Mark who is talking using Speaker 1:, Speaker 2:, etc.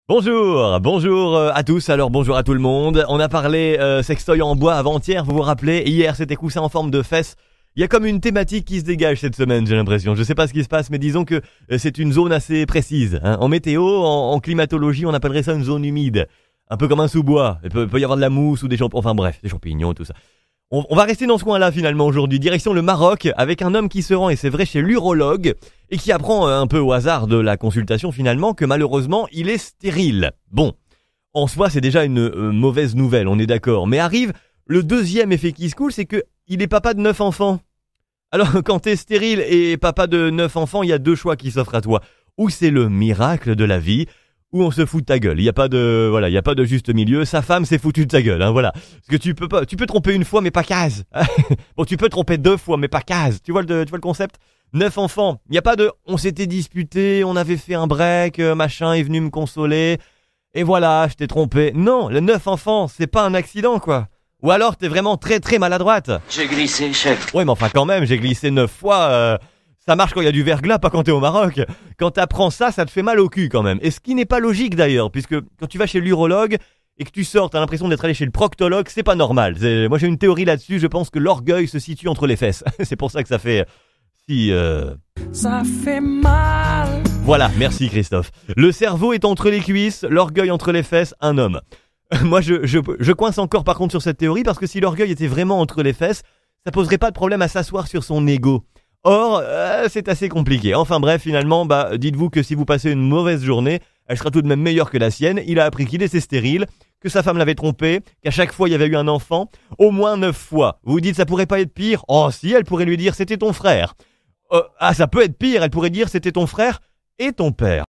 Speaker 1: Bonjour à tous, alors bonjour à tout le monde. On a parlé sextoy en bois avant-hier, vous vous rappelez. Hier c'était coussin en forme de fesses. Il y a comme une thématique qui se dégage cette semaine, j'ai l'impression. Je sais pas ce qui se passe, mais disons que c'est une zone assez précise. Hein. En météo, en climatologie, on appellerait ça une zone humide. Un peu comme un sous-bois. Il peut y avoir de la mousse ou des champignons, enfin bref, des champignons, tout ça. On va rester dans ce coin-là finalement aujourd'hui, direction le Maroc, avec un homme qui se rend, et c'est vrai, chez l'urologue, et qui apprend un peu au hasard de la consultation finalement que malheureusement il est stérile. Bon, en soi c'est déjà une mauvaise nouvelle, on est d'accord, mais arrive le deuxième effet qui se coule, c'est que il est papa de 9 enfants. Alors quand t'es stérile et papa de 9 enfants, il y a deux choix qui s'offrent à toi. Ou c'est le miracle de la vie, où on se fout de ta gueule. Il y a pas de juste milieu. Sa femme s'est foutue de ta gueule, hein, voilà. Parce que tu peux tromper une fois, mais pas 15. Bon, tu peux tromper 2 fois, mais pas 15. Tu vois le concept? 9 enfants. Il y a pas de, on s'était disputé, on avait fait un break, machin est venu me consoler. Et voilà, je t'ai trompé. Non, les 9 enfants, c'est pas un accident, quoi. Ou alors, t'es vraiment très très maladroite.
Speaker 2: J'ai glissé, chef.
Speaker 1: Ouais, mais enfin, quand même, j'ai glissé 9 fois, ça marche quand il y a du verglas, pas quand t'es au Maroc. Quand t'apprends ça, ça te fait mal au cul quand même. Et ce qui n'est pas logique d'ailleurs, puisque quand tu vas chez l'urologue et que tu sors, t'as l'impression d'être allé chez le proctologue, c'est pas normal. Moi j'ai une théorie là-dessus, je pense que l'orgueil se situe entre les fesses. C'est pour ça que ça fait si...
Speaker 3: Ça fait mal.
Speaker 1: Voilà, merci Christophe. Le cerveau est entre les cuisses, l'orgueil entre les fesses, un homme. Moi je coince encore par contre sur cette théorie, parce que si l'orgueil était vraiment entre les fesses, ça poserait pas de problème à s'asseoir sur son ego. Or, c'est assez compliqué. Enfin bref, finalement, dites-vous que si vous passez une mauvaise journée, elle sera tout de même meilleure que la sienne. Il a appris qu'il était stérile, que sa femme l'avait trompé, qu'à chaque fois il y avait eu un enfant, au moins 9 fois. Vous vous dites ça pourrait pas être pire? Oh si, elle pourrait lui dire c'était ton frère. Ça peut être pire, elle pourrait dire c'était ton frère et ton père.